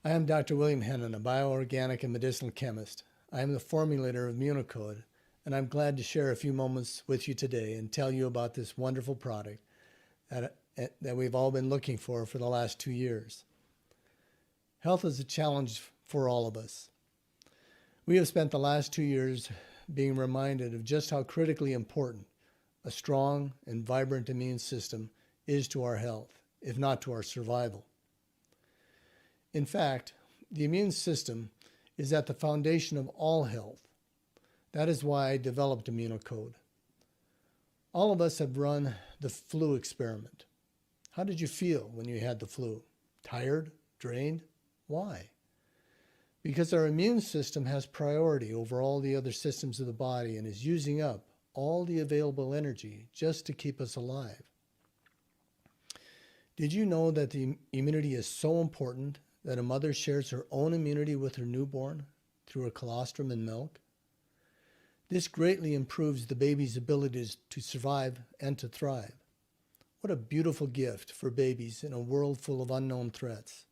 I am Dr. William Hennen, a bioorganic and medicinal chemist. I am the formulator of ImmunoCode, and I'm glad to share a few moments with you today and tell you about this wonderful product that we've all been looking for the last 2 years. Health is a challenge for all of us. We have spent the last 2 years being reminded of just how critically important a strong and vibrant immune system is to our health, if not to our survival. In fact, the immune system is at the foundation of all health. That is why I developed ImmunoCode. All of us have run the flu experiment. How did you feel when you had the flu? Tired? Drained? Why? Because our immune system has priority over all the other systems of the body and is using up all the available energy just to keep us alive. Did you know that the immunity is so important that a mother shares her own immunity with her newborn through her colostrum and milk? This greatly improves the baby's abilities to survive and to thrive. What a beautiful gift for babies in a world full of unknown threats.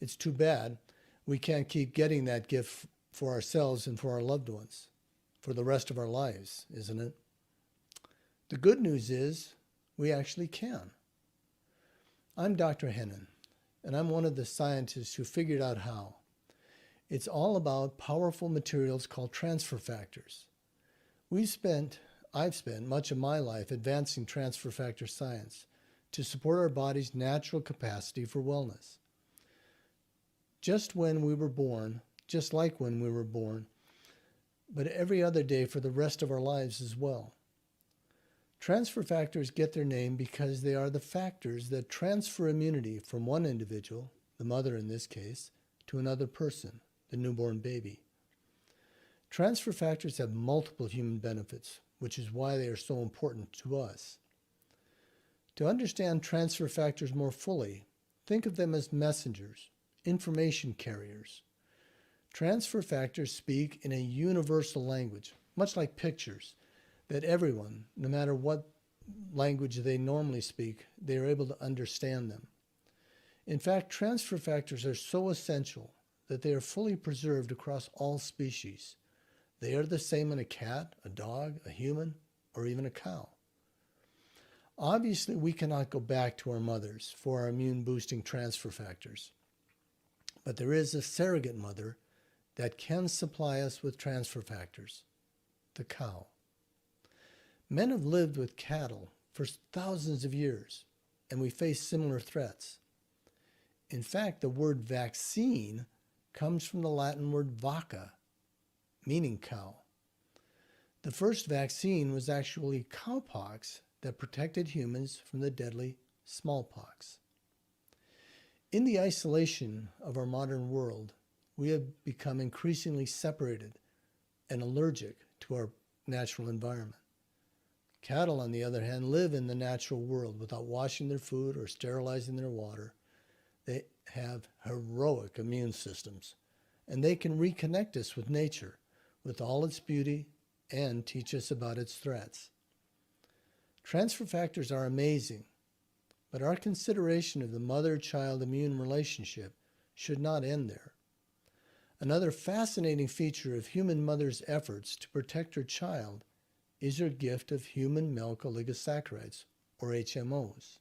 It's too bad we can't keep getting that gift for ourselves and for our loved ones for the rest of our lives, isn't it? The good news is we actually can. I'm Dr. Hennen, and I'm one of the scientists who figured out how. It's all about powerful materials called transfer factors. I've spent much of my life advancing transfer factor science to support our body's natural capacity for wellness. Just like when we were born, but every other day for the rest of our lives as well. Transfer factors get their name because they are the factors that transfer immunity from one individual, the mother in this case, to another person, the newborn baby. Transfer factors have multiple human benefits, which is why they are so important to us. To understand transfer factors more fully, think of them as messengers, information carriers. Transfer factors speak in a universal language, much like pictures, that everyone, no matter what language they normally speak, they are able to understand them. In fact, transfer factors are so essential that they are fully preserved across all species. They are the same in a cat, a dog, a human, or even a cow. Obviously, we cannot go back to our mothers for our immune-boosting transfer factors. But there is a surrogate mother that can supply us with transfer factors, the cow. Men have lived with cattle for thousands of years, and we face similar threats. In fact, the word vaccine comes from the Latin word vacca, meaning cow. The first vaccine was actually cowpox that protected humans from the deadly smallpox. In the isolation of our modern world, we have become increasingly separated and allergic to our natural environment. Cattle, on the other hand, live in the natural world without washing their food or sterilizing their water. They have heroic immune systems, and they can reconnect us with nature, with all its beauty, and teach us about its threats. Transfer factors are amazing, but our consideration of the mother-child immune relationship should not end there. Another fascinating feature of human mother's efforts to protect her child is her gift of human milk oligosaccharides, or HMOs.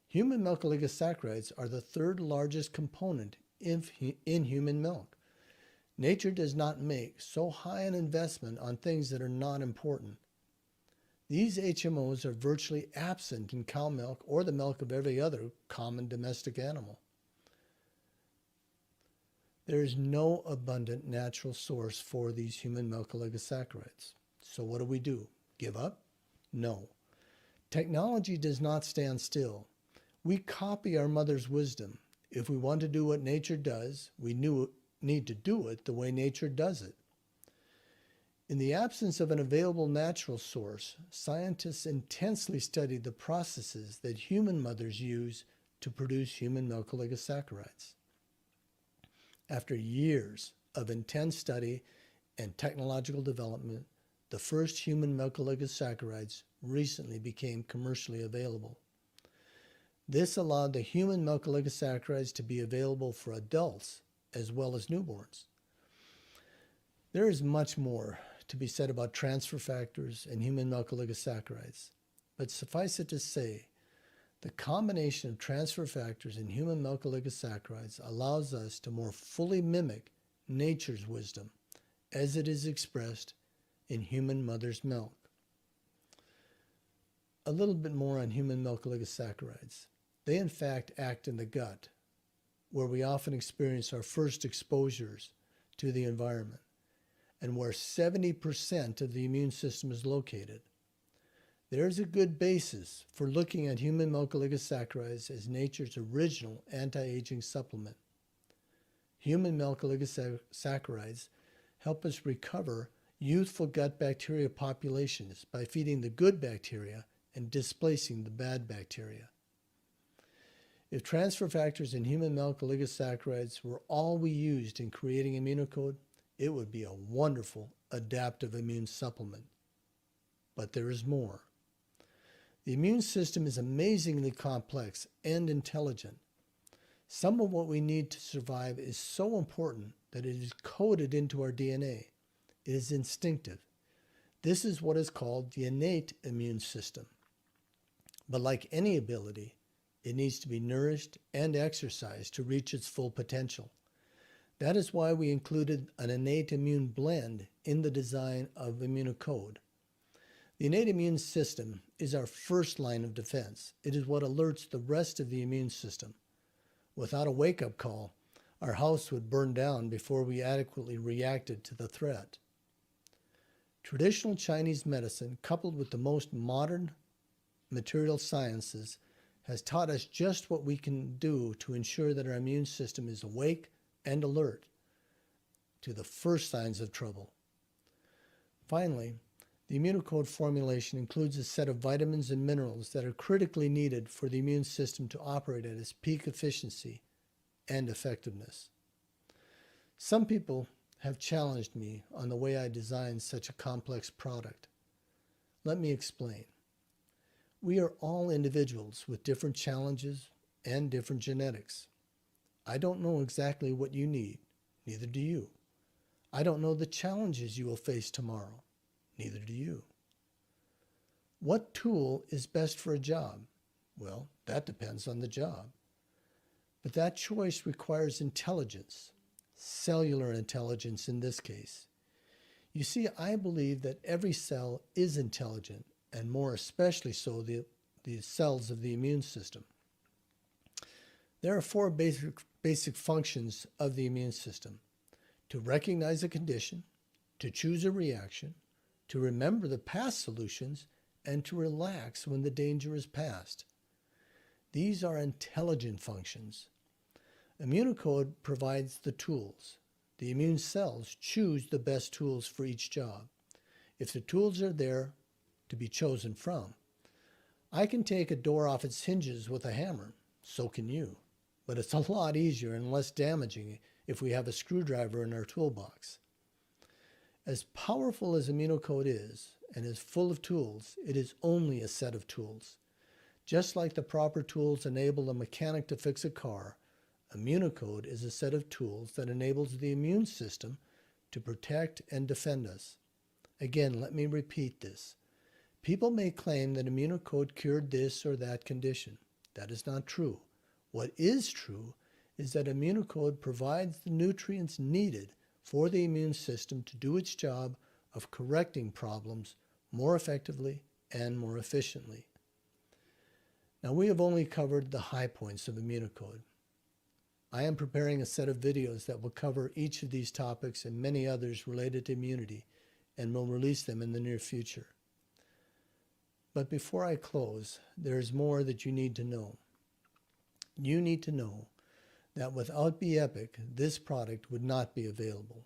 Human milk oligosaccharides are the third largest component in human milk. Nature does not make so high an investment on things that are not important. These HMOs are virtually absent in cow milk or the milk of every other common domestic animal. There is no abundant natural source for these human milk oligosaccharides. So what do? Give up? No. Technology does not stand still. We copy our mother's wisdom. If we want to do what nature does, we need to do it the way nature does it. In the absence of an available natural source, scientists intensely studied the processes that human mothers use to produce human milk oligosaccharides. After years of intense study and technological development, the first human milk oligosaccharides recently became commercially available. This allowed the human milk oligosaccharides to be available for adults as well as newborns. There is much more to be said about transfer factors and human milk oligosaccharides, but suffice it to say, the combination of transfer factors and human milk oligosaccharides allows us to more fully mimic nature's wisdom as it is expressed in human mother's milk. A little bit more on human milk oligosaccharides. They in fact act in the gut, where we often experience our first exposures to the environment, and where 70% of the immune system is located. There's a good basis for looking at human milk oligosaccharides as nature's original anti-aging supplement. Human milk oligosaccharides help us recover youthful gut bacteria populations by feeding the good bacteria and displacing the bad bacteria. If transfer factors in human milk oligosaccharides were all we used in creating ImmunoCode, it would be a wonderful adaptive immune supplement. But there is more. The immune system is amazingly complex and intelligent. Some of what we need to survive is so important that it is coded into our DNA. It is instinctive. This is what is called the innate immune system. But like any ability, it needs to be nourished and exercised to reach its full potential. That is why we included an innate immune blend in the design of ImmunoCode. The innate immune system is our first line of defense. It is what alerts the rest of the immune system. Without a wake-up call, our house would burn down before we adequately reacted to the threat. Traditional Chinese medicine, coupled with the most modern material sciences, has taught us just what we can do to ensure that our immune system is awake and alert to the first signs of trouble. Finally, the ImmunoCode formulation includes a set of vitamins and minerals that are critically needed for the immune system to operate at its peak efficiency and effectiveness. Some people have challenged me on the way I designed such a complex product. Let me explain. We are all individuals with different challenges and different genetics. I don't know exactly what you need, neither do you. I don't know the challenges you will face tomorrow, neither do you. What tool is best for a job? Well, that depends on the job. But that choice requires intelligence, cellular intelligence in this case. You see, I believe that every cell is intelligent, and more especially so the cells of the immune system. There are four basic functions of the immune system: to recognize a condition, to choose a reaction, to remember the past solutions, and to relax when the danger is past. These are intelligent functions. ImmunoCode provides the tools. The immune cells choose the best tools for each job. If the tools are there to be chosen from, I can take a door off its hinges with a hammer. So can you. But it's a lot easier and less damaging if we have a screwdriver in our toolbox. As powerful as ImmunoCode is, and is full of tools, it is only a set of tools. Just like the proper tools enable a mechanic to fix a car, ImmunoCode is a set of tools that enables the immune system to protect and defend us. Again, let me repeat this. People may claim that ImmunoCode cured this or that condition. That is not true. What is true is that ImmunoCode provides the nutrients needed for the immune system to do its job of correcting problems more effectively and more efficiently. Now, we have only covered the high points of ImmunoCode. I am preparing a set of videos that will cover each of these topics and many others related to immunity, and will release them in the near future. But before I close, there is more that you need to know. You need to know that without BEPIC, this product would not be available.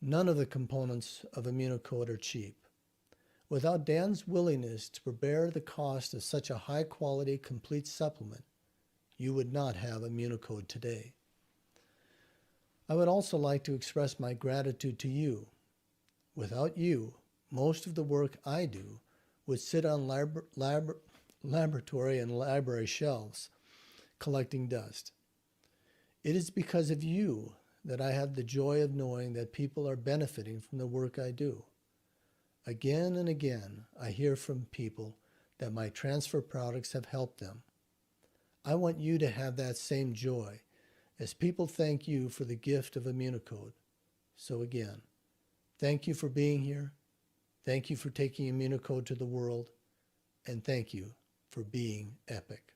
None of the components of ImmunoCode are cheap. Without Dan's willingness to bear the cost of such a high-quality, complete supplement, you would not have ImmunoCode today. I would also like to express my gratitude to you. Without you, most of the work I do would sit on laboratory and library shelves collecting dust. It is because of you that I have the joy of knowing that people are benefiting from the work I do. Again and again, I hear from people that my transfer products have helped them. I want you to have that same joy as people thank you for the gift of ImmunoCode. So again, thank you for being here. Thank you for taking ImmunoCode to the world. And thank you for being epic.